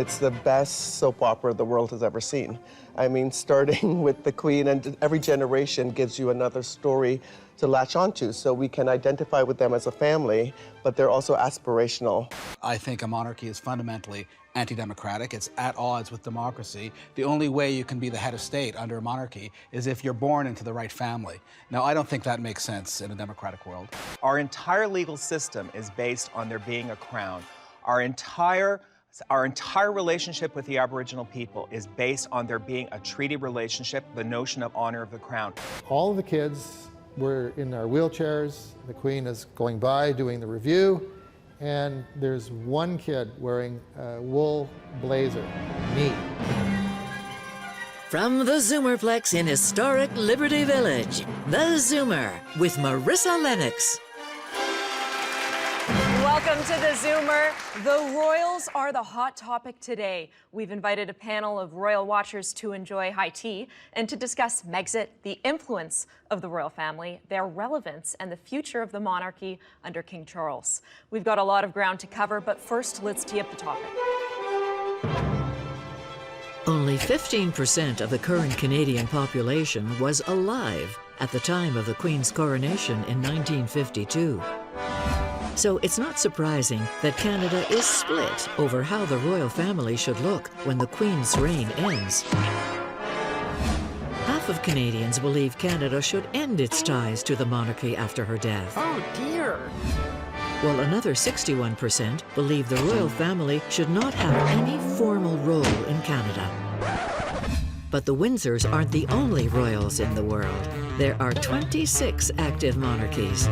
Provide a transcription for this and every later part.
It's the best soap opera the world has ever seen. I mean, starting with the Queen, and every generation gives you another story to latch onto, so we can identify with them as a family, but they're also aspirational. I think a monarchy is fundamentally anti-democratic. It's at odds with democracy. The only way you can be the head of state under a monarchy is if you're born into the right family. Now, I don't think that makes sense in a democratic world. Our entire legal system is based on there being a crown. Our entire relationship with the Aboriginal people is based on there being a treaty relationship, the notion of honor of the crown. All the kids were in our wheelchairs. The Queen is going by doing the review, and there's one kid wearing a wool blazer, me. From the Zoomerplex in historic Liberty Village, the Zoomer with Marissa Lennox. Welcome to the Zoomer. The royals are the hot topic today. We've invited a panel of royal watchers to enjoy high tea and to discuss Megxit, the influence of the royal family, their relevance, and the future of the monarchy under King Charles. We've got a lot of ground to cover, but first, let's tee up the topic. Only 15% of the current Canadian population was alive at the time of the Queen's coronation in 1952. So it's not surprising that Canada is split over how the royal family should look when the Queen's reign ends. Half of Canadians believe Canada should end its ties to the monarchy after her death. Oh, dear. While another 61% believe the royal family should not have any formal role in Canada. But the Windsors aren't the only royals in the world. There are 26 active monarchies.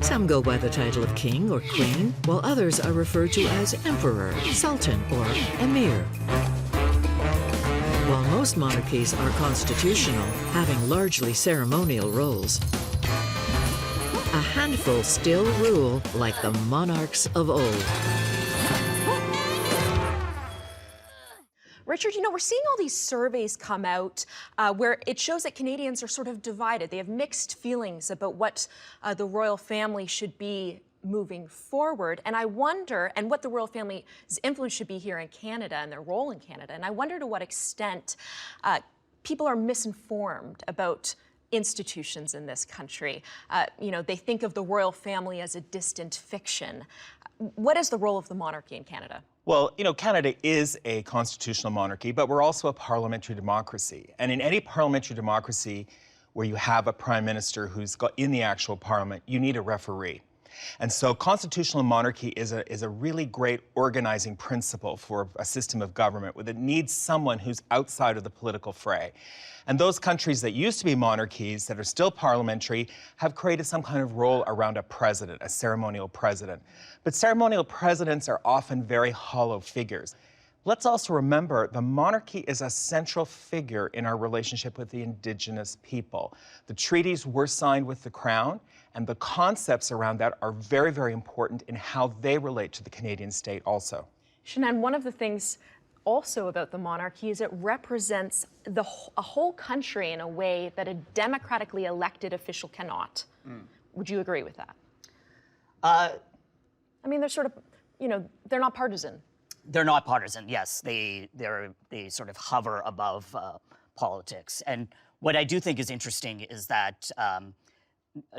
Some go by the title of king or queen, while others are referred to as emperor, sultan, or emir. While most monarchies are constitutional, having largely ceremonial roles, a handful still rule like the monarchs of old. Richard, you know, we're seeing all these surveys come out where it shows that Canadians are sort of divided. They have mixed feelings about what the royal family should be moving forward. And I wonder, and what the royal family's influence should be here in Canada and their role in Canada. And I wonder to what extent people are misinformed about institutions in this country. You know, they think of the royal family as a distant fiction. What is the role of the monarchy in Canada? Well, you know, Canada is a constitutional monarchy, but we're also a parliamentary democracy. And in any parliamentary democracy where you have a prime minister who's got in the actual parliament, you need a referee. And so constitutional monarchy is a really great organizing principle for a system of government that needs someone who's outside of the political fray. And those countries that used to be monarchies that are still parliamentary have created some kind of role around a president, a ceremonial president. But ceremonial presidents are often very hollow figures. Let's also remember the monarchy is a central figure in our relationship with the Indigenous people. The treaties were signed with the Crown, and the concepts around that are very, very important in how they relate to the Canadian state also. Shanann, one of the things also about the monarchy is it represents a whole country in a way that a democratically elected official cannot. Would you agree with that? I mean, they're sort of, you know, they're not partisan. They're not partisan, yes. They sort of hover above politics. And what I do think is interesting is that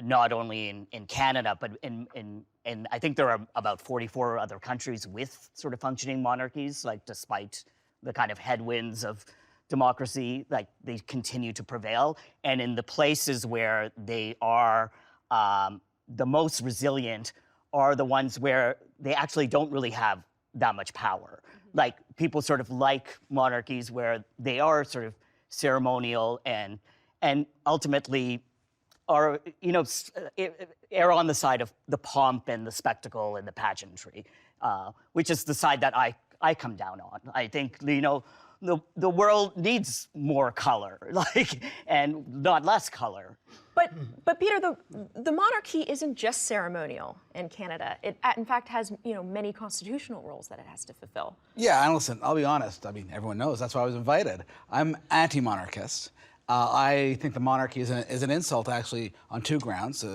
not only in Canada, but in I think there are about 44 other countries with sort of functioning monarchies, like despite the kind of headwinds of democracy, like they continue to prevail. And in the places where they are the most resilient are the ones where they actually don't really have that much power. Like people sort of like monarchies where they are sort of ceremonial and ultimately are, you know, err on the side of the pomp and the spectacle and the pageantry, which is the side that I come down on. I think, you know, the world needs more color, like, and not less color. But Peter, the monarchy isn't just ceremonial in Canada. It, in fact, has, you know, many constitutional roles that it has to fulfill. Yeah, and listen, I'll be honest. I mean, everyone knows that's why I was invited. I'm anti-monarchist. I think the monarchy is an insult, actually, on two grounds. The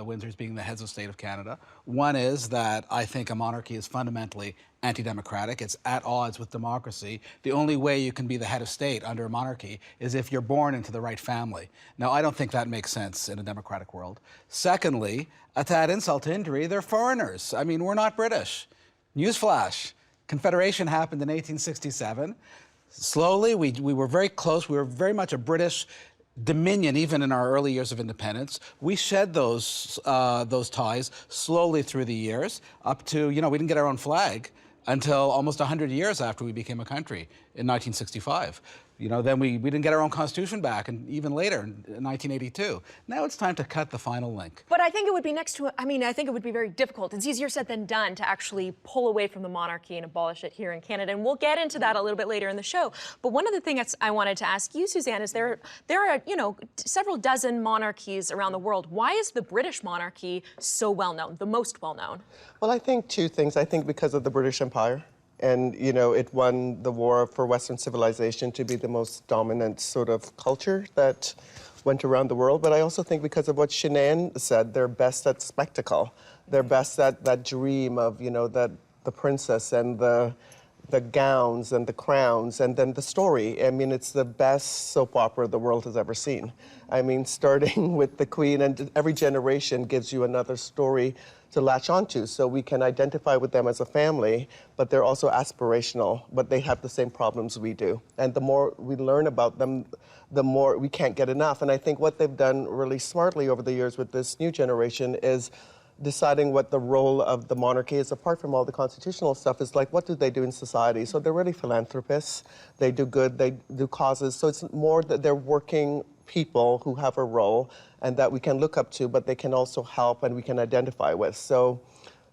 Windsors being the heads of state of Canada. One is that I think a monarchy is fundamentally anti-democratic. It's at odds with democracy. The only way you can be the head of state under a monarchy is if you're born into the right family. Now, I don't think that makes sense in a democratic world. Secondly, to add insult to injury, they're foreigners. I mean, we're not British. Newsflash, Confederation happened in 1867. Slowly, we were very close. We were very much a British dominion, even in our early years of independence. We shed those ties slowly through the years, up to, we didn't get our own flag until almost 100 years after we became a country in 1965. Then we didn't get our own constitution back, and even later, in 1982. Now it's time to cut the final link. But I think it would be I think it would be very difficult. It's easier said than done to actually pull away from the monarchy and abolish it here in Canada, and we'll get into that a little bit later in the show. But one of the things I wanted to ask you, Suzanne, is there are, several dozen monarchies around the world. Why is the British monarchy so well known, the most well known? Well, I think two things. I think because of the British Empire. And, it won the war for Western civilization to be the most dominant sort of culture that went around the world. But I also think because of what Sinead said, they're best at spectacle. They're best at that dream of, that the princess and the gowns and the crowns and then the story. I mean, it's the best soap opera the world has ever seen. I mean, starting with the Queen, and every generation gives you another story to latch onto, so we can identify with them as a family, but they're also aspirational, but they have the same problems we do. And the more we learn about them, the more we can't get enough. And I think what they've done really smartly over the years with this new generation is deciding what the role of the monarchy is, apart from all the constitutional stuff, is like, what do they do in society? So they're really philanthropists. They do good, they do causes. So it's more that they're working people who have a role and that we can look up to, but they can also help and we can identify with. So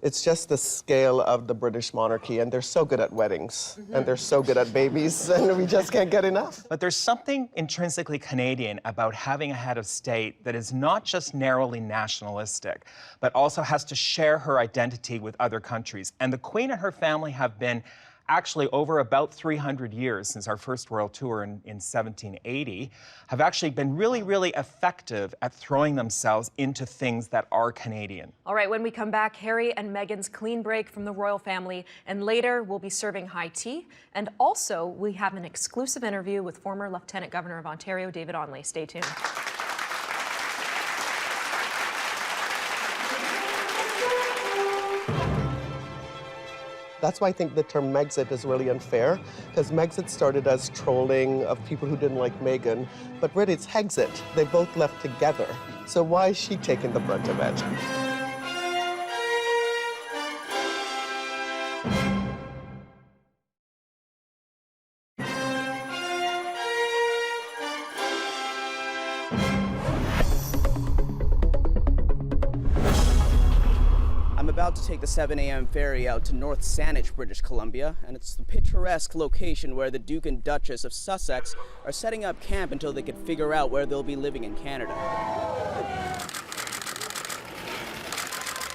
it's just the scale of the British monarchy, and they're so good at weddings, and they're so good at babies, and we just can't get enough. But there's something intrinsically Canadian about having a head of state that is not just narrowly nationalistic, but also has to share her identity with other countries. And the Queen and her family have been actually over about 300 years since our first royal tour in 1780, have actually been really, really effective at throwing themselves into things that are Canadian. All right, when we come back, Harry and Meghan's clean break from the royal family, and later we'll be serving high tea. And also, we have an exclusive interview with former Lieutenant Governor of Ontario, David Onley. Stay tuned. That's why I think the term Megxit is really unfair, because Megxit started as trolling of people who didn't like Meghan, but really it's Hexit. They both left together. So why is she taking the brunt of it? I'm about to take the 7 a.m. ferry out to North Saanich, British Columbia, and it's the picturesque location where the Duke and Duchess of Sussex are setting up camp until they can figure out where they'll be living in Canada.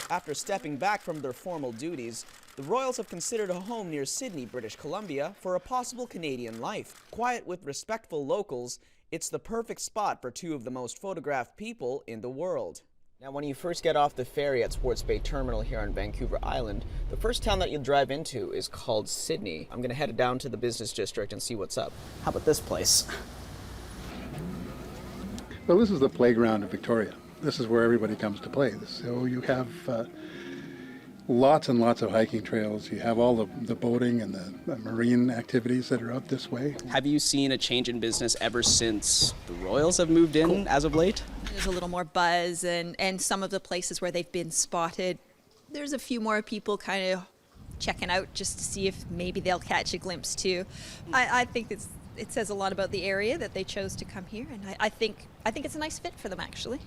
After stepping back from their formal duties, the royals have considered a home near Sydney, British Columbia, for a possible Canadian life. Quiet with respectful locals, it's the perfect spot for two of the most photographed people in the world. Now, when you first get off the ferry at Sports Bay Terminal here on Vancouver Island, the first town that you'll drive into is called Sydney. I'm going to head down to the business district and see what's up. How about this place? Well, this is the playground of Victoria. This is where everybody comes to play. So you have lots and lots of hiking trails. You have all the boating and the marine activities that are up this way. Have you seen a change in business ever since the royals have moved in as of late? There's a little more buzz, and some of the places where they've been spotted, there's a few more people kind of checking out just to see if maybe they'll catch a glimpse too. I think it says a lot about the area that they chose to come here, and I think it's a nice fit for them, actually.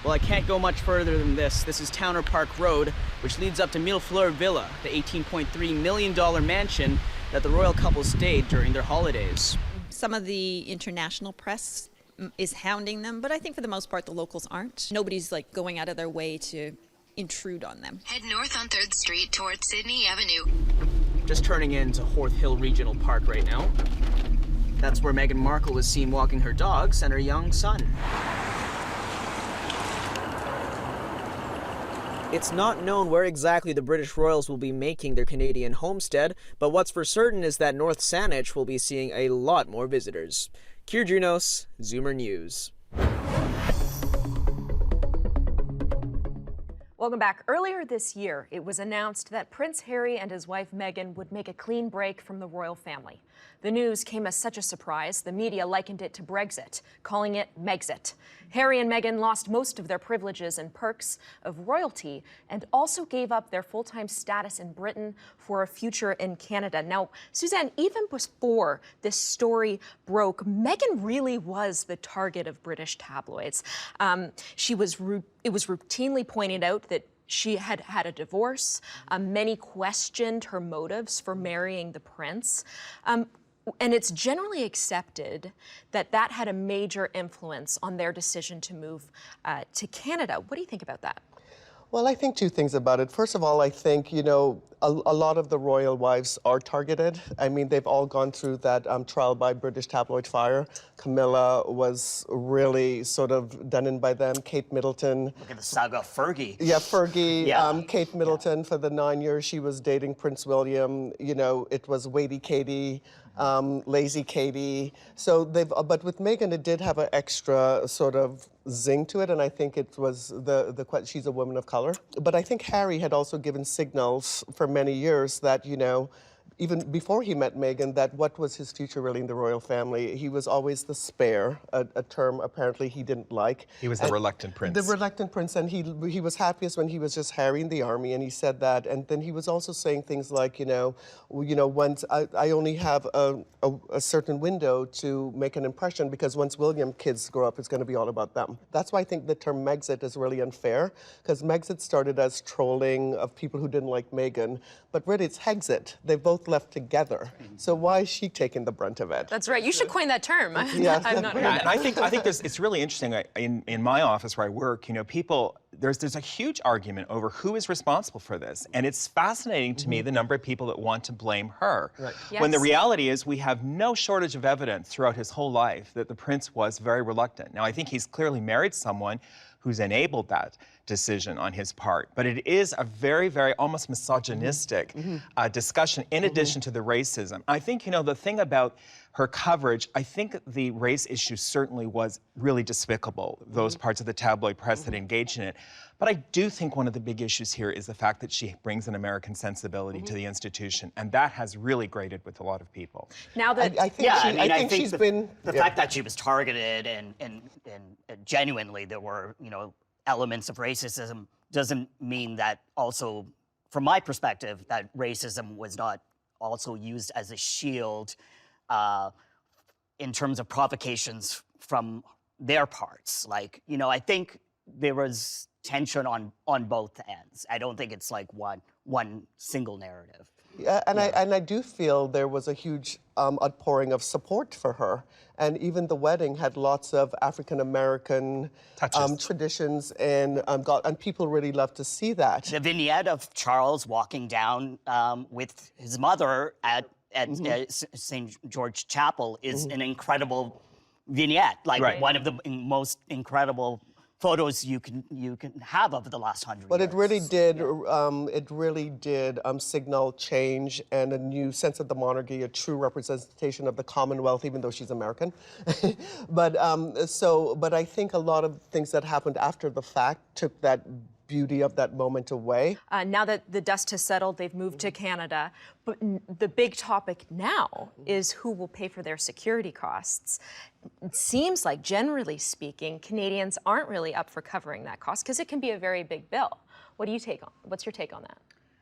Well, I can't go much further than this. This is Towner Park Road, which leads up to Millefleur Villa, the $18.3 million mansion that the royal couple stayed during their holidays. Some of the international press is hounding them, but I think for the most part the locals aren't. Nobody's like going out of their way to intrude on them. Head north on 3rd Street towards Sydney Avenue. Just turning into Horth Hill Regional Park right now. That's where Meghan Markle was seen walking her dogs and her young son. It's not known where exactly the British royals will be making their Canadian homestead, but what's for certain is that North Saanich will be seeing a lot more visitors. Kier Junos, Zoomer News. Welcome back. Earlier this year, it was announced that Prince Harry and his wife Meghan would make a clean break from the royal family. The news came as such a surprise, the media likened it to Brexit, calling it Megxit. Harry and Meghan lost most of their privileges and perks of royalty and also gave up their full-time status in Britain for a future in Canada. Now, Suzanne, even before this story broke, Meghan really was the target of British tabloids. It was routinely pointed out that she had had a divorce. Many questioned her motives for marrying the prince. And it's generally accepted that that had a major influence on their decision to move to Canada. What do you think about that? Well, I think two things about it. First of all, I think, you know, a lot of the royal wives are targeted. I mean, they've all gone through that trial by British tabloid fire. Camilla was really sort of done in by them. Kate Middleton. Look at the saga of Fergie. Yeah, Fergie. Yeah. Kate Middleton, for the 9 years she was dating Prince William. You know, it was Weighty Katie, Lazy Katie. So but with Meghan, it did have an extra sort of zing to it, and I think it was she's a woman of color. But I think Harry had also given signals for many years that, you know, even before he met Meghan, that what was his future really in the royal family? He was always the spare, a term apparently he didn't like. He was the reluctant prince. The reluctant prince, and he was happiest when he was just Harry in the army, and he said that. And then he was also saying things like, you know, once I only have a certain window to make an impression, because once William kids grow up, it's going to be all about them. That's why I think the term Megxit is really unfair, because Megxit started as trolling of people who didn't like Meghan, but really it's Hexit. They both left together. So why is she taking the brunt of it? That's right. You should coin that term. Yeah. I've not heard Yeah, that. and I think it's really interesting. In my office where I work, you know, there's a huge argument over who is responsible for this, and it's fascinating to me the number of people that want to blame her. Right. When the Yes. reality is we have no shortage of evidence throughout his whole life that the prince was very reluctant. Now I think he's clearly married someone who's enabled that decision on his part. But it is a very, very almost misogynistic discussion in addition to the racism. I think, you know, the thing about her coverage, I think the race issue certainly was really despicable, those parts of the tabloid press that engaged in it. But I do think one of the big issues here is the fact that she brings an American sensibility to the institution, and that has really grated with a lot of people. Now that I think I think she's been the fact that she was targeted and genuinely there were, you know, elements of racism doesn't mean that also, from my perspective, that racism was not also used as a shield in terms of provocations from their parts. Like, you know, I think there was tension on both ends. I don't think it's like one single narrative. Yeah, and I do feel there was a huge outpouring of support for her, and even the wedding had lots of African American traditions, and people really love to see that. The vignette of Charles walking down with his mother at St. George Chapel is an incredible vignette, like one of the most incredible photos you can have of the last 100 years. But it really did signal change and a new sense of the monarchy, a true representation of the Commonwealth, even though she's American. but I think a lot of things that happened after the fact took that beauty of that moment away. now that the dust has settled, they've moved to Canada. But the big topic now is who will pay for their security costs. It seems like, generally speaking, Canadians aren't really up for covering that cost because it can be a very big bill. What's your take on that?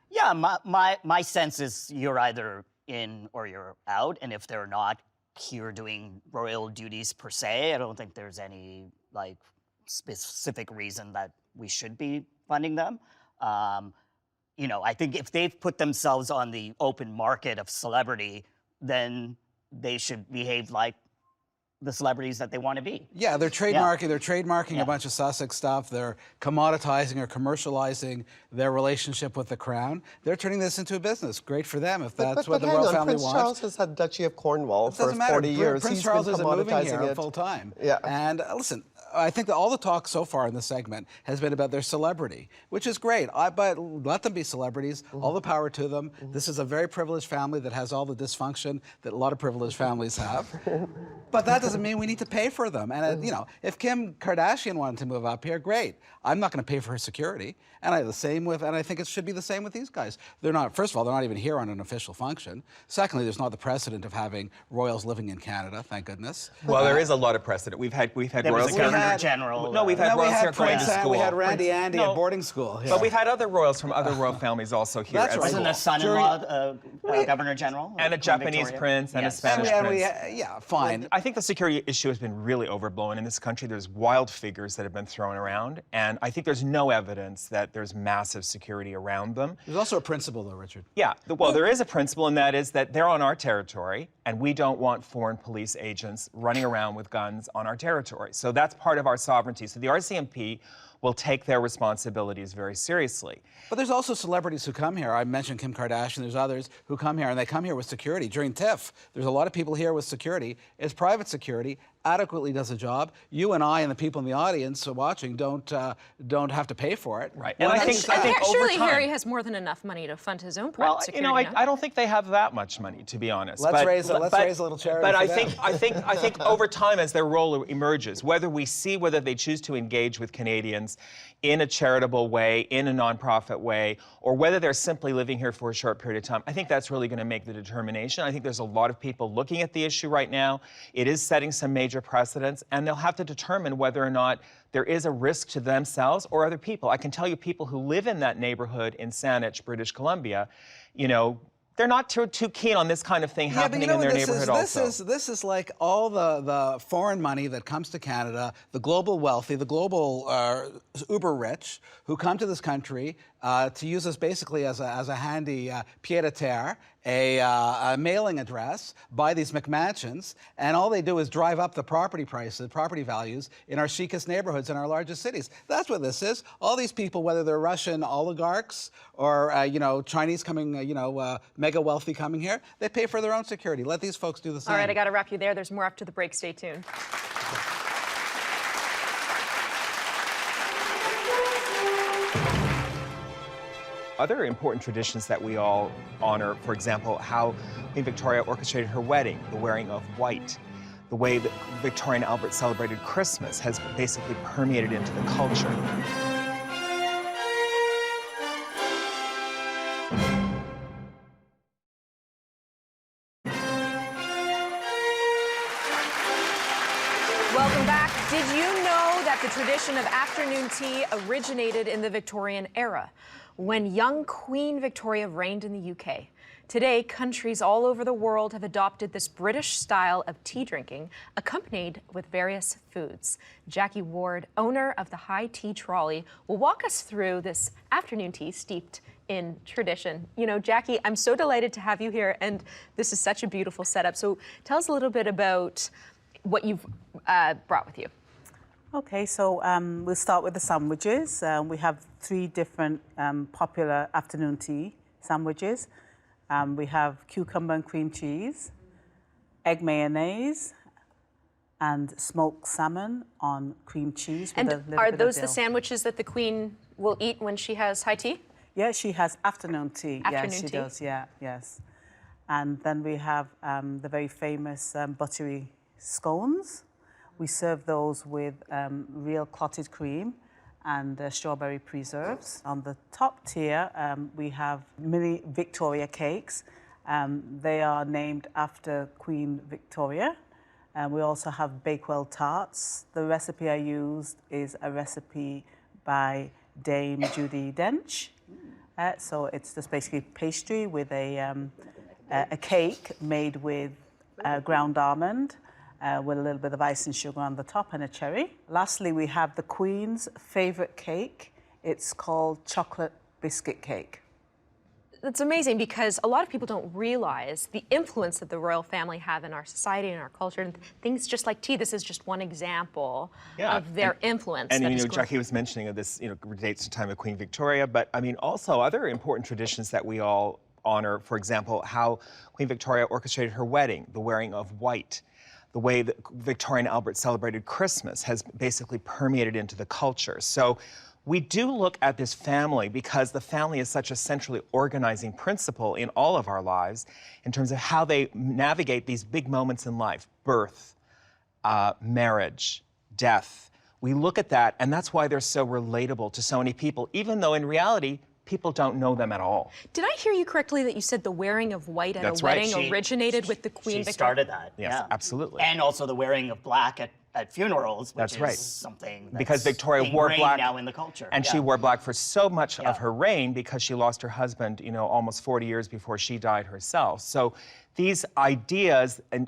Yeah, my sense is you're either in or you're out, and if they're not here doing royal duties per se, I don't think there's any like specific reason that we should be funding them. You know, I think if they've put themselves on the open market of celebrity, then they should behave like the celebrities that they want to be. Yeah, they're trademarking a bunch of Sussex stuff. They're commoditizing or commercializing their relationship with the crown. They're turning this into a business. Great for them if that's what the royal family Prince wants. Charles has had Duchy of Cornwall for 40 years. Prince He's Charles been isn't moving commoditizing here it full time. Yeah. And listen, I think that all the talk so far in this segment has been about their celebrity, which is great. But let them be celebrities. All the power to them. This is a very privileged family that has all the dysfunction that a lot of privileged families have. But that doesn't mean we need to pay for them. And you know, if Kim Kardashian wanted to move up here, great. I'm not going to pay for her security. And I think it should be the same with these guys. They're not. First of all, they're not even here on an official function. Secondly, there's not the precedent of having royals living in Canada. Thank goodness. Well, there is a lot of precedent. We've had There royals. was a Governor General. No, we've had royals here going to school. We had Randy Andy at boarding school. Yeah. But we've had other royals from other royal families also here. That's at right. school. Wasn't a son-in-law Governor General? And a Queen Japanese Victoria? prince and a Yes. Spanish prince. Yeah, fine. I think the security issue has been really overblown in this country. There's wild figures that have been thrown around, and I think there's no evidence that there's massive security around them. There's also a principle, though, Richard. Yeah, well, there is a principle, and that is that they're on our territory, and we don't want foreign police agents running around with guns on our territory. So that's part of our sovereignty. So the RCMP will take their responsibilities very seriously. But there's also celebrities who come here. I mentioned Kim Kardashian. There's others who come here, and they come here with security. During TIFF, there's a lot of people here with security. It's private security, adequately does a job. You and I and the people in the audience watching don't have to pay for it. Right. And I think over surely time, Harry has more than enough money to fund his own private well, security. you know, I don't think they have that much money, to be honest. Let's raise a little charity. But for I think over time, as their role emerges, whether they choose to engage with Canadians in a charitable way, in a nonprofit way, or whether they're simply living here for a short period of time, I think that's really going to make the determination. I think there's a lot of people looking at the issue right now. It is setting some major precedents, and they'll have to determine whether or not there is a risk to themselves or other people. I can tell you people who live in that neighborhood in Saanich, British Columbia, you know, they're not too keen on this kind of thing happening in their neighborhood also. This is like all the foreign money that comes to Canada, the global wealthy, the global uber rich, who come to this country to use us basically as a handy pied-à-terre, a mailing address, buy these McMansions, and all they do is drive up the property prices, property values in our chicest neighborhoods in our largest cities. That's what this is. All these people, whether they're Russian oligarchs or Chinese coming, mega wealthy coming here, they pay for their own security. Let these folks do the same. All right, I got to wrap you there. There's more after the break. Stay tuned. Other important traditions that we all honor, for example, how Queen Victoria orchestrated her wedding, the wearing of white, the way that Victoria and Albert celebrated Christmas has basically permeated into the culture. Welcome back. Did you know that the tradition of afternoon tea originated in the Victorian era, when young Queen Victoria reigned in the UK? Today, countries all over the world have adopted this British style of tea drinking, accompanied with various foods. Jackie Ward, owner of the High Tea Trolley, will walk us through this afternoon tea steeped in tradition. You know, Jackie, I'm so delighted to have you here, and this is such a beautiful setup. So tell us a little bit about what you've brought with you. Okay, so we'll start with the sandwiches. We have 3 different popular afternoon tea sandwiches. We have cucumber and cream cheese, egg mayonnaise, and smoked salmon on cream cheese. With And are those the sandwiches that the Queen will eat when she has high tea? Yeah, she has afternoon tea. Afternoon yes, she tea? does, yeah, yes. And then we have the very famous buttery scones. We serve those with real clotted cream and strawberry preserves. On the top tier, we have mini Victoria cakes. They are named after Queen Victoria. We also have Bakewell tarts. The recipe I used is a recipe by Dame Judy Dench. So it's just basically pastry with a cake made with ground almond, with a little bit of icing sugar on the top and a cherry. Lastly, we have the Queen's favourite cake. It's called chocolate biscuit cake. That's amazing, because a lot of people don't realize the influence that the royal family have in our society and our culture. And things just like tea, this is just one example of their influence. And Jackie was mentioning this, dates to time of Queen Victoria, but I mean also other important traditions that we all honor. For example, how Queen Victoria orchestrated her wedding, the wearing of white. The way that Victoria and Albert celebrated Christmas has basically permeated into the culture. So we do look at this family because the family is such a centrally organizing principle in all of our lives in terms of how they navigate these big moments in life: birth, marriage, death. We look at that, and that's why they're so relatable to so many people, even though in reality, people don't know them at all. Did I hear you correctly that you said the wearing of white at a wedding originated with the Queen Victoria? She started that. Yes, absolutely. And also the wearing of black at funerals, which That's right. is something that's because Victoria wore black now in the culture. And she wore black for so much of her reign because she lost her husband, almost 40 years before she died herself. So these ideas in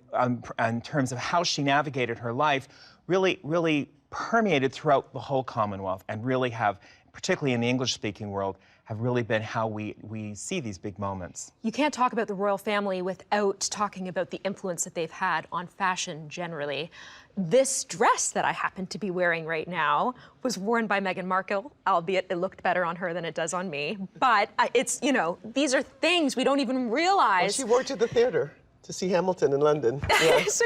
terms of how she navigated her life really permeated throughout the whole Commonwealth and really have, particularly in the English-speaking world, have really been how we see these big moments. You can't talk about the royal family without talking about the influence that they've had on fashion generally. This dress that I happen to be wearing right now was worn by Meghan Markle, albeit it looked better on her than it does on me. But it's, these are things we don't even realize. Well, she wore it to the theater to see Hamilton in London. Yeah. So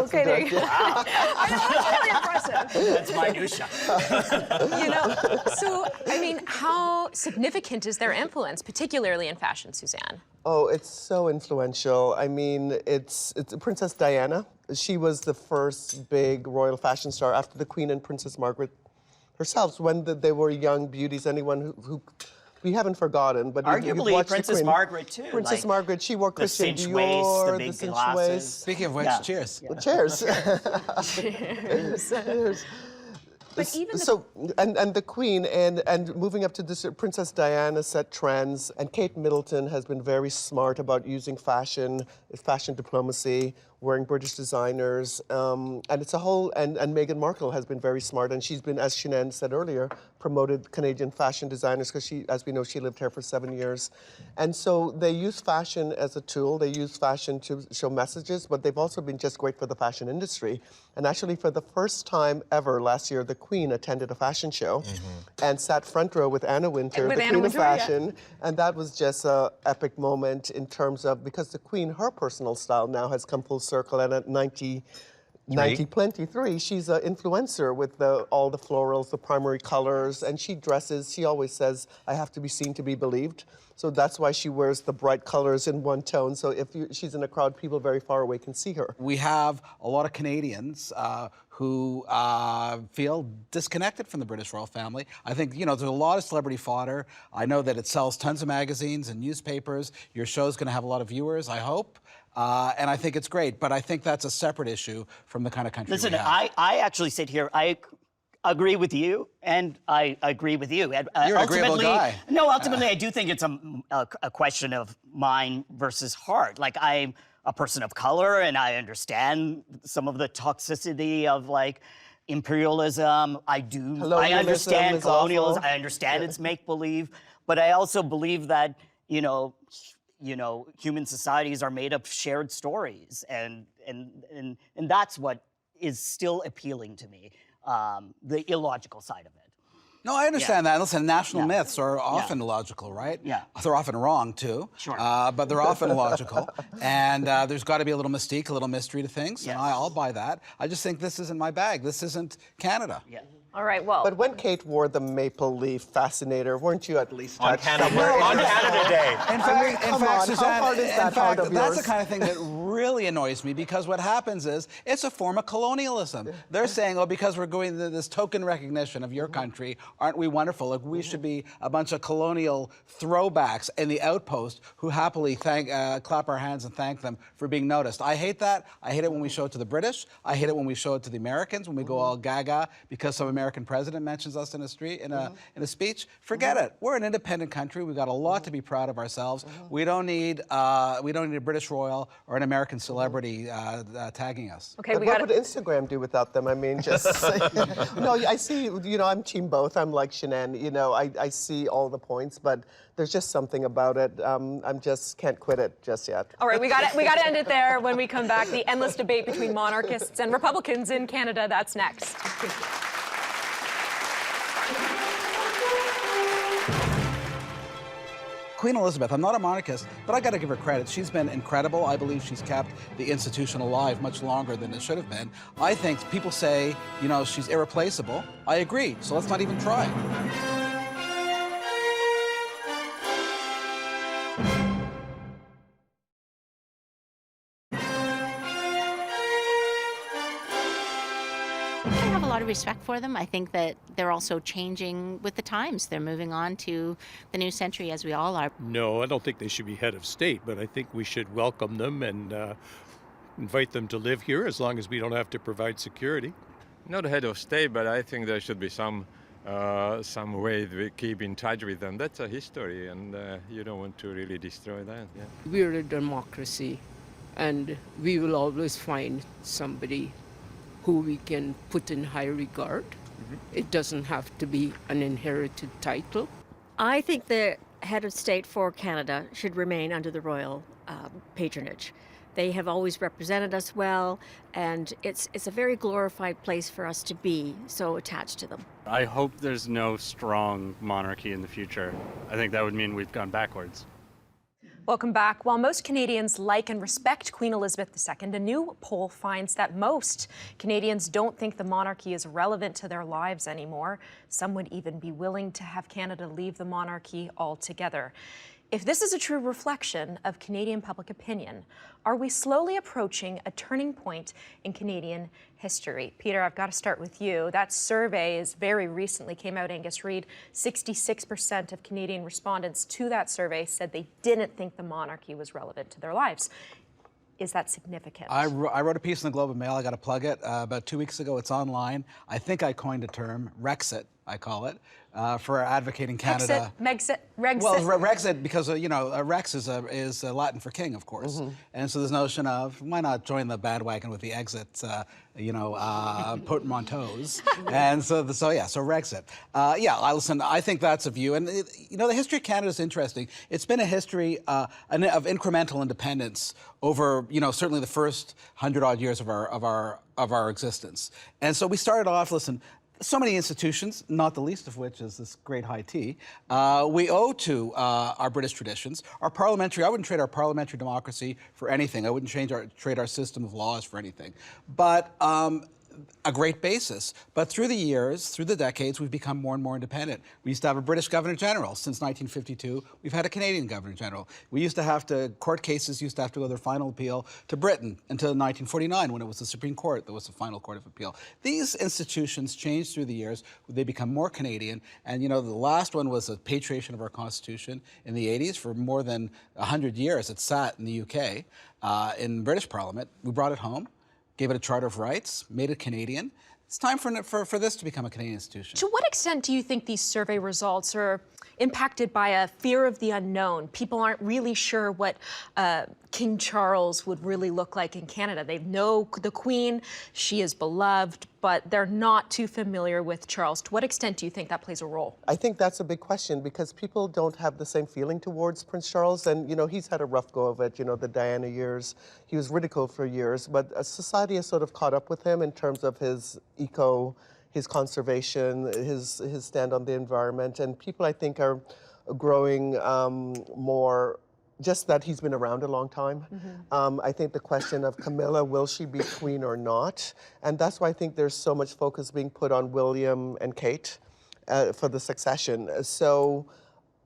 okay, there you go. Wow. I know, that's really impressive. That's minutia. So, I mean, how significant is their influence, particularly in fashion, Suzanne? Oh, it's so influential. I mean, it's Princess Diana. She was the first big royal fashion star after the Queen and Princess Margaret herself. When they were young beauties, anyone who we haven't forgotten, but arguably Princess Margaret too. Princess Margaret, she wore Christian Dior, the cinch waist. Speaking of which, cheers. Yeah. Cheers. Cheers. But even and the Queen and moving up to this, Princess Diana set trends, and Kate Middleton has been very smart about using fashion diplomacy, wearing British designers, and it's a whole. And Meghan Markle has been very smart, and she's been, as Shanann said earlier, promoted Canadian fashion designers because she, as we know, she lived here for 7 years, and so they use fashion as a tool. They use fashion to show messages, but they've also been just great for the fashion industry. And actually, for the first time ever last year, the Queen attended a fashion show and sat front row with Anna Wintour, the Queen of Fashion, and that was just an epic moment in terms of, because the Queen, her personal style now has come full circle, and at 93, she's an influencer with all the florals, the primary colors, and she dresses, she always says, I have to be seen to be believed. So that's why she wears the bright colors in one tone. So if she's in a crowd, people very far away can see her. We have a lot of Canadians who feel disconnected from the British royal family. I think, there's a lot of celebrity fodder. I know that it sells tons of magazines and newspapers. Your show's going to have a lot of viewers, I hope. And I think it's great, but I think that's a separate issue from the kind of country we have. I actually sit here, I agree with you, and I agree with you. You're an agreeable guy. No, ultimately, I do think it's a question of mind versus heart. Like, I'm a person of color, and I understand some of the toxicity of, imperialism. I understand colonialism. I understand it's make-believe, but I also believe that, human societies are made of shared stories, and that's what is still appealing to me, the illogical side of it. No, I understand that. Listen, national myths are often illogical, right? Yeah. They're often wrong, too. Sure. But they're often illogical. And there's got to be a little mystique, a little mystery to things. Yes. And I'll buy that. I just think this isn't my bag. This isn't Canada. Yeah. All right, well. But when Kate wore the maple leaf fascinator, weren't you at least touched on Canada Day? In fact, Suzanne, how hard is that heart of that's yours? the kind of thing that really annoys me, because what happens is it's a form of colonialism. They're saying, because we're going to this token recognition of your country, aren't we wonderful? Like, we should be a bunch of colonial throwbacks in the outpost who happily clap our hands and thank them for being noticed. I hate that. I hate it when we show it to the British. I hate it when we show it to the Americans, when we go all gaga because some American president mentions us in a speech. Forget it. We're an independent country. We've got a lot to be proud of ourselves. We don't need a British royal or an American American celebrity tagging us. Okay, we what got would Instagram do without them? I mean, just no. I see. You know, I'm team both. I'm like Shanann. You know, I see all the points, but there's just something about it. I'm just can't quit it just yet. All right, we got to end it there. When we come back, the endless debate between monarchists and Republicans in Canada. That's next. Queen Elizabeth, I'm not a monarchist, but I got to give her credit. She's been incredible. I believe she's kept the institution alive much longer than it should have been. I think people say, you know, she's irreplaceable. I agree, so let's not even try. I have a lot of respect for them. I think that they're also changing with the times. They're moving on to the new century, as we all are. No, I don't think they should be head of state, but I think we should welcome them and invite them to live here as long as we don't have to provide security. Not the head of state, but I think there should be some way to keep in touch with them. That's a history, and you don't want to really destroy that. Yeah. We're a democracy, and we will always find somebody who we can put in high regard. It doesn't have to be an inherited title. I think the head of state for Canada should remain under the royal patronage. They have always represented us well, and it's a very glorified place for us to be so attached to them. I hope there's no strong monarchy in the future. I think that would mean we've gone backwards. Welcome back. While most Canadians like and respect Queen Elizabeth II, a new poll finds that most Canadians don't think the monarchy is relevant to their lives anymore. Some would even be willing to have Canada leave the monarchy altogether. If this is a true reflection of Canadian public opinion, are we slowly approaching a turning point in Canadian history? Peter, I've got to start with you. That survey is very recently came out, Angus Reid. 66% of Canadian respondents to that survey said they didn't think the monarchy was relevant to their lives. Is that significant? I wrote a piece in the Globe and Mail. I got to plug it. About 2 weeks ago, it's online. I think I coined a term, Rexit, I call it, for advocating Canada. Megxit, Regxit. Well, Rexit, because you know, Rex is Latin for king, of course, and so this notion of why not join the bandwagon with the exit, portmanteaus, and so Rexit. Listen, I think that's a view, and the history of Canada is interesting. It's been a history of incremental independence over, certainly the first 100-odd years of our existence, and so we started off. Listen. So many institutions, not the least of which is this great high tea, we owe to our British traditions. I wouldn't trade our parliamentary democracy for anything. I wouldn't trade our system of laws for anything. But a great basis. But through the years, through the decades, we've become more and more independent. We used to have a British Governor General. Since 1952, we've had a Canadian Governor General. Court cases used to have to go their final appeal to Britain until 1949, when it was the Supreme Court that was the final court of appeal. These institutions changed through the years. They become more Canadian. And, the last one was a patriation of our Constitution in the 80s. For more than 100 years, it sat in the UK, in British Parliament. We brought it home. Gave it a Charter of Rights, made it Canadian. It's time for this to become a Canadian institution. To what extent do you think these survey results are impacted by a fear of the unknown? People aren't really sure what King Charles would really look like in Canada. They know the Queen, she is beloved, but they're not too familiar with Charles. To what extent do you think that plays a role? I think that's a big question because people don't have the same feeling towards Prince Charles, and he's had a rough go of it. The Diana years, he was ridiculed for years, but society has sort of caught up with him in terms of his his conservation, his stand on the environment, and people I think are growing more. Just that he's been around a long time. I think the question of Camilla, will she be queen or not? And that's why I think there's so much focus being put on William and Kate for the succession.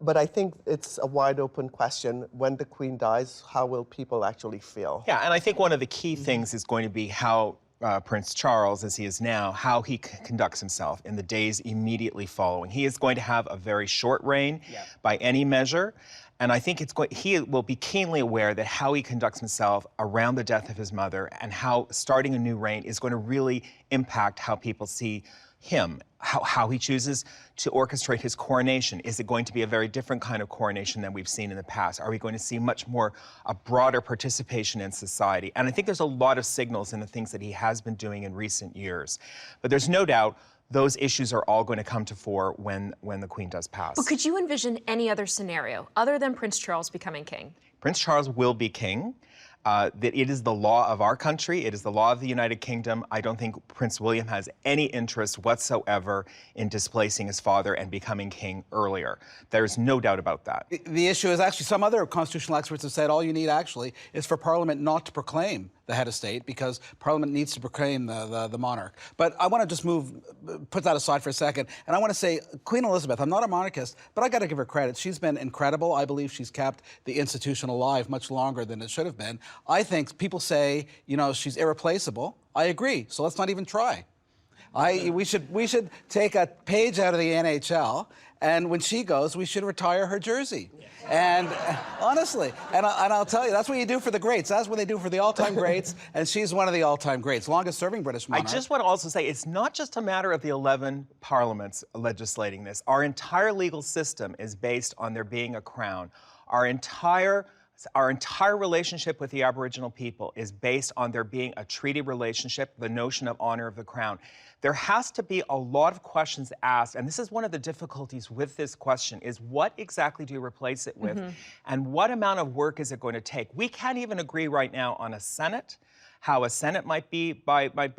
But I think it's a wide open question. When the Queen dies, how will people actually feel? Yeah, and I think one of the key things is going to be how Prince Charles, as he is now, how he conducts himself in the days immediately following. He is going to have a very short reign by any measure. And I think he will be keenly aware that how he conducts himself around the death of his mother and how starting a new reign is going to really impact how people see him, how he chooses to orchestrate his coronation. Is it going to be a very different kind of coronation than we've seen in the past? Are we going to see much more a broader participation in society? And I think there's a lot of signals in the things that he has been doing in recent years. But there's no doubt those issues are all going to come to fore when the Queen does pass. But could you envision any other scenario other than Prince Charles becoming king? Prince Charles will be king. That it is the law of our country. It is the law of the United Kingdom. I don't think Prince William has any interest whatsoever in displacing his father and becoming king earlier. There's no doubt about that. The issue is actually some other constitutional experts have said all you need actually is for Parliament not to proclaim the head of state because Parliament needs to proclaim the monarch. But I want to just put that aside for a second. And I want to say, Queen Elizabeth, I'm not a monarchist, but I got to give her credit. She's been incredible. I believe she's kept the institution alive much longer than it should have been. I think people say, you know, she's irreplaceable. I agree. So let's not even try. We should take a page out of the NHL, and when she goes, we should retire her jersey. And honestly, and I'll tell you, that's what you do for the greats. That's what they do for the all-time greats, and she's one of the all-time greats, longest-serving British monarch. I just want to also say, it's not just a matter of the 11 parliaments legislating this. Our entire legal system is based on there being a crown. Our entire relationship with the Aboriginal people is based on there being a treaty relationship, the notion of honor of the crown. There has to be a lot of questions asked, and this is one of the difficulties with this question, is what exactly do you replace it with, and what amount of work is it going to take? We can't even agree right now on a Senate, how a Senate might be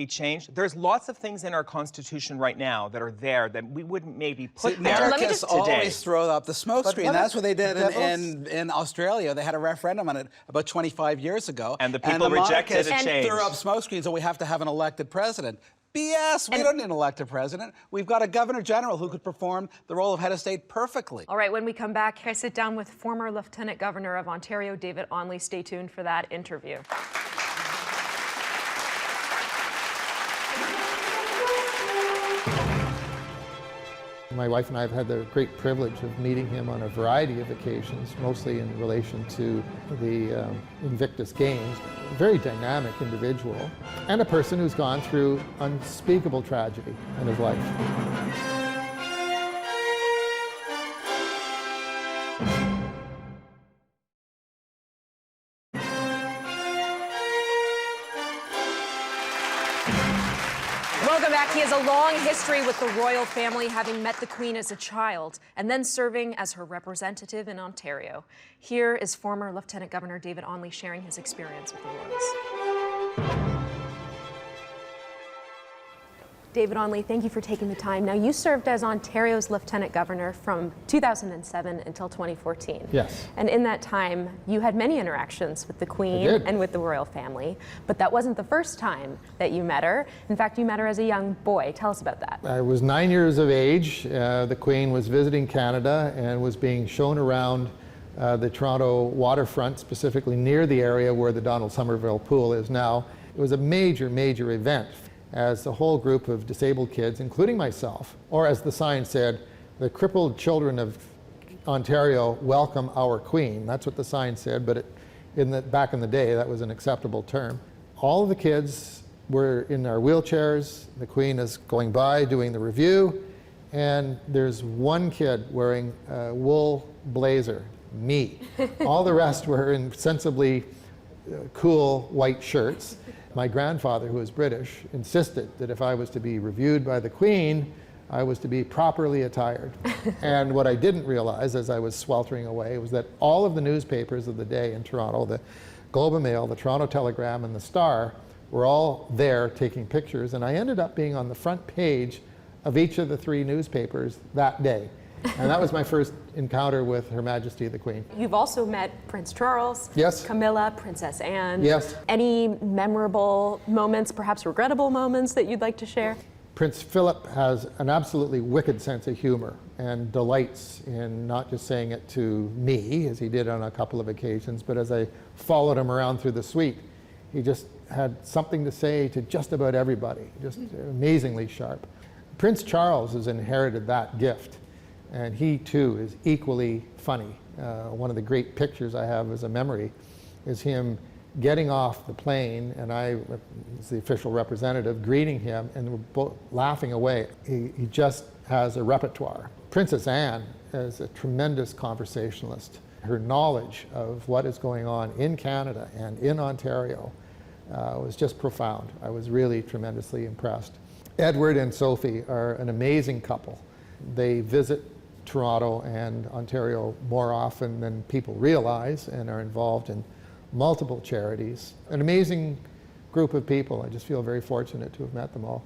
changed. There's lots of things in our Constitution right now that are there that we wouldn't maybe put there Americans today. always throw up the smoke screen. That's what they did in Australia. They had a referendum on it about 25 years ago. And the people rejected a change. Threw up smoke screens, and we have to have an elected president. BS, we don't need an elected president. We've got a governor general who could perform the role of head of state perfectly. All right, when we come back, I sit down with former Lieutenant Governor of Ontario, David Onley. Stay tuned for that interview. My wife and I have had the great privilege of meeting him on a variety of occasions, mostly in relation to the Invictus Games. A very dynamic individual, and a person who's gone through unspeakable tragedy in his life. Welcome back. He has a long history with the royal family, having met the Queen as a child and then serving as her representative in Ontario. Here is former Lieutenant Governor David Onley sharing his experience with the royals. David Onley, thank you for taking the time. Now, you served as Ontario's Lieutenant Governor from 2007 until 2014. Yes. And in that time, you had many interactions with the Queen and with the royal family, but that wasn't the first time that you met her. In fact, you met her as a young boy. Tell us about that. I was 9 years of age. The Queen was visiting Canada and was being shown around the Toronto waterfront, specifically near the area where the Donald Somerville Pool is now. It was a major, major event, as the whole group of disabled kids, including myself, or as the sign said, the crippled children of Ontario welcome our Queen. That's what the sign said, but back in the day, that was an acceptable term. All of the kids were in our wheelchairs. The Queen is going by doing the review, and there's one kid wearing a wool blazer, me. All the rest were in sensibly cool white shirts. My grandfather, who was British, insisted that if I was to be reviewed by the Queen, I was to be properly attired. And what I didn't realize as I was sweltering away was that all of the newspapers of the day in Toronto, the Globe and Mail, the Toronto Telegram, and the Star, were all there taking pictures, and I ended up being on the front page of each of the three newspapers that day. And that was my first encounter with Her Majesty the Queen. You've also met Prince Charles, yes, Camilla, Princess Anne. Yes. Any memorable moments, perhaps regrettable moments that you'd like to share? Prince Philip has an absolutely wicked sense of humor and delights in not just saying it to me, as he did on a couple of occasions, but as I followed him around through the suite, he just had something to say to just about everybody, just amazingly sharp. Prince Charles has inherited that gift. And he, too, is equally funny. One of the great pictures I have as a memory is him getting off the plane, and I was the official representative, greeting him, and we're both laughing away. He just has a repertoire. Princess Anne is a tremendous conversationalist. Her knowledge of what is going on in Canada and in Ontario was just profound. I was really tremendously impressed. Edward and Sophie are an amazing couple. They visit Toronto and Ontario more often than people realize and are involved in multiple charities. An amazing group of people. I just feel very fortunate to have met them all.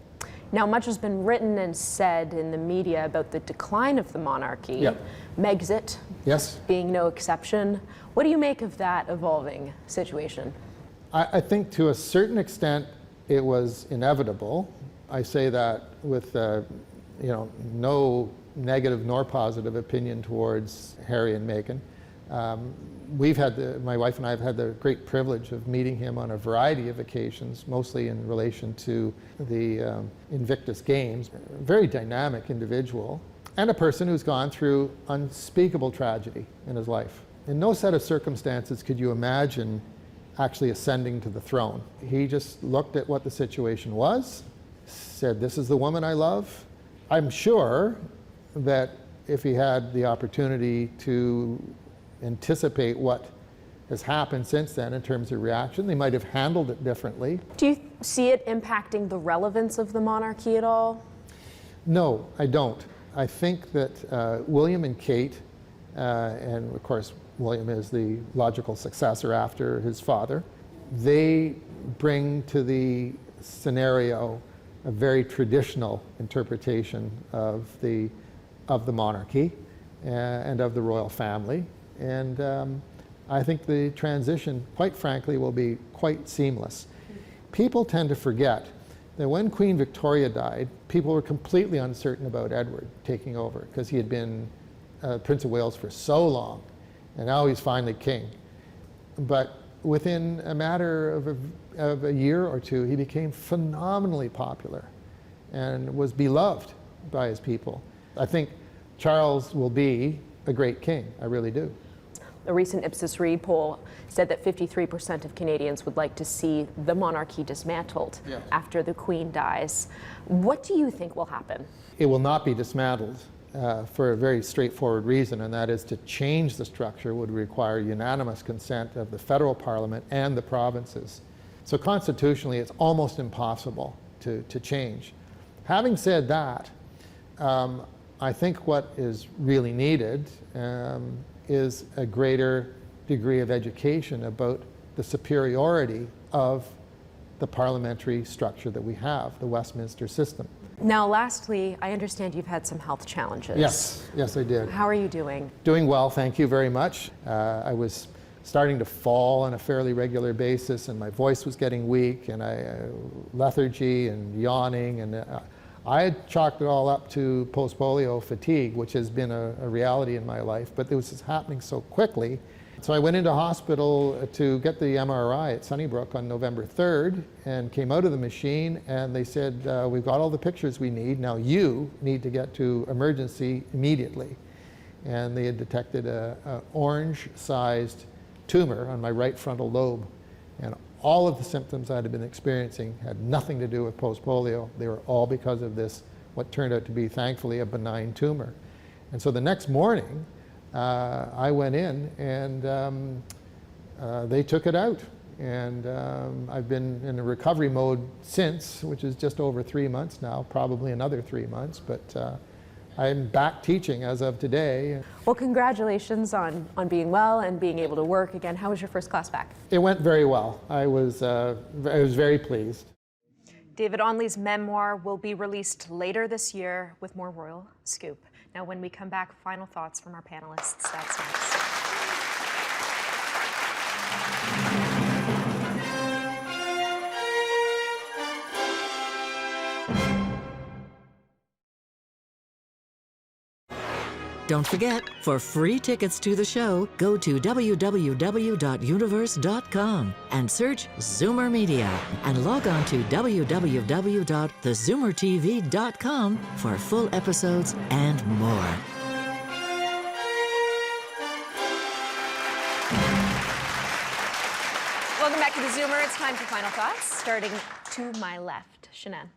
Now, much has been written and said in the media about the decline of the monarchy. Yep. Megxit Yes. being no exception. What do you make of that evolving situation? I think to a certain extent it was inevitable. I say that with no negative nor positive opinion towards Harry and Meghan. My wife and I have had the great privilege of meeting him on a variety of occasions, mostly in relation to the Invictus Games. A very dynamic individual, and a person who's gone through unspeakable tragedy in his life. In no set of circumstances could you imagine actually ascending to the throne. He just looked at what the situation was, said, "This is the woman I love." I'm sure that if he had the opportunity to anticipate what has happened since then in terms of reaction, they might have handled it differently. Do you see it impacting the relevance of the monarchy at all? No, I don't. I think that William and Kate, and of course William is the logical successor after his father, they bring to the scenario a very traditional interpretation of the monarchy and of the royal family. And I think the transition, quite frankly, will be quite seamless. People tend to forget that when Queen Victoria died, people were completely uncertain about Edward taking over because he had been Prince of Wales for so long, and now he's finally king. But within a matter of a year or two, he became phenomenally popular and was beloved by his people. I think Charles will be a great king, I really do. A recent Ipsos Reid poll said that 53% of Canadians would like to see the monarchy dismantled after the Queen dies. What do you think will happen? It will not be dismantled for a very straightforward reason, and that is to change the structure would require unanimous consent of the federal parliament and the provinces. So constitutionally, it's almost impossible to change. Having said that, I think what is really needed is a greater degree of education about the superiority of the parliamentary structure that we have, the Westminster system. Now, lastly, I understand you've had some health challenges. Yes, I did. How are you doing? Doing well, thank you very much. I was starting to fall on a fairly regular basis, and my voice was getting weak, and lethargy and yawning, and I had chalked it all up to post-polio fatigue, which has been a reality in my life, but it was just happening so quickly. So I went into hospital to get the MRI at Sunnybrook on November 3rd and came out of the machine, and they said, we've got all the pictures we need. Now you need to get to emergency immediately. And they had detected an orange-sized tumor on my right frontal lobe. And all of the symptoms I had been experiencing had nothing to do with post-polio. They were all because of this, what turned out to be, thankfully, a benign tumor. And so the next morning, I went in and they took it out. And I've been in a recovery mode since, which is just over 3 months now, probably another 3 months, but I'm back teaching as of today. Well, congratulations on being well and being able to work again. How was your first class back? It went very well. I was very pleased. David Onley's memoir will be released later this year with more royal scoop. Now, when we come back, final thoughts from our panelists. That's next. Don't forget, for free tickets to the show, go to www.universe.com and search Zoomer Media and log on to www.thezoomertv.com for full episodes and more. Welcome back to the Zoomer. It's time for final thoughts, starting to my left. Shanann.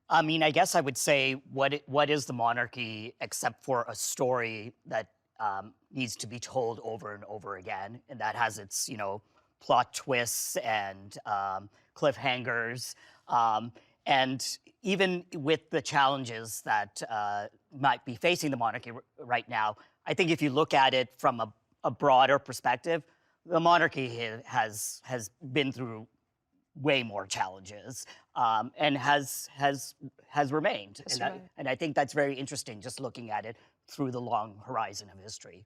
I mean, I guess I would say, what is the monarchy except for a story that needs to be told over and over again, and that has its, plot twists and cliffhangers, and even with the challenges that might be facing the monarchy right now, I think if you look at it from a broader perspective, the monarchy has been through way more challenges and has remained. And I think that's very interesting, just looking at it through the long horizon of history.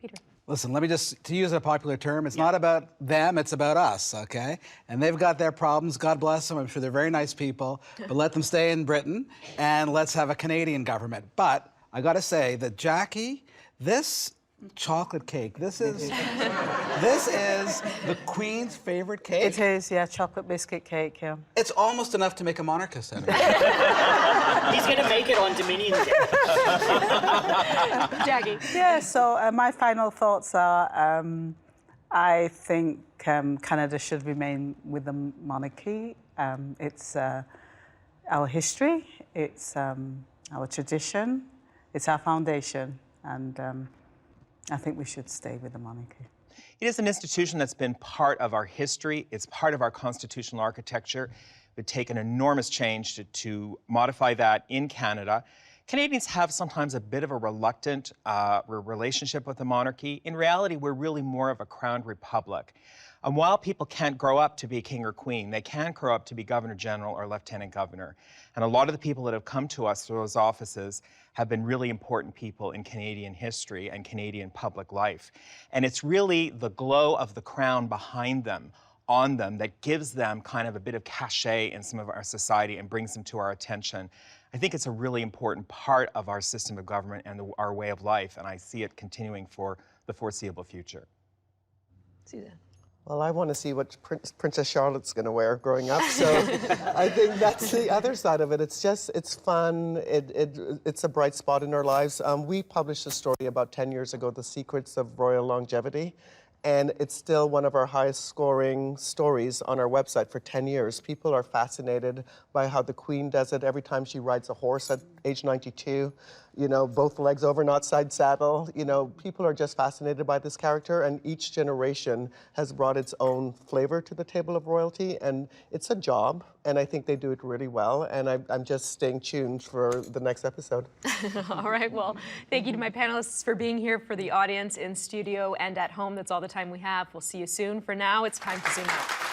Peter. Listen, let me just, to use a popular term, it's not about them, it's about us, okay? And they've got their problems, God bless them, I'm sure they're very nice people, but let them stay in Britain and let's have a Canadian government. But I gotta say that Jackie, this chocolate cake, this is the Queen's favorite cake. It is, yeah, chocolate biscuit cake, yeah. It's almost enough to make a monarchist out of it. He's gonna make it on Dominion Day. Jackie. Yeah, so my final thoughts are, I think Canada should remain with the monarchy. It's our history, it's our tradition, it's our foundation, and I think we should stay with the monarchy. It is an institution that's been part of our history. It's part of our constitutional architecture. It would take an enormous change to modify that in Canada. Canadians have sometimes a bit of a reluctant relationship with the monarchy. In reality, we're really more of a crowned republic. And while people can't grow up to be king or queen, they can grow up to be governor general or lieutenant governor. And a lot of the people that have come to us through those offices have been really important people in Canadian history and Canadian public life. And it's really the glow of the crown behind them, on them, that gives them kind of a bit of cachet in some of our society and brings them to our attention. I think it's a really important part of our system of government and our way of life, and I see it continuing for the foreseeable future. Suzanne. Well, I want to see what Princess Charlotte's going to wear growing up, so I think that's the other side of it. It's fun, it's a bright spot in our lives. We published a story about 10 years ago, The Secrets of Royal Longevity, and it's still one of our highest scoring stories on our website for 10 years. People are fascinated by how the Queen does it every time she rides a horse at age 92. Both legs over, not side saddle. People are just fascinated by this character, and each generation has brought its own flavor to the table of royalty, and it's a job, and I think they do it really well, and I'm just staying tuned for the next episode. All right, well, thank you to my panelists for being here, for the audience in studio and at home. That's all the time we have. We'll see you soon. For now, it's time to zoom out.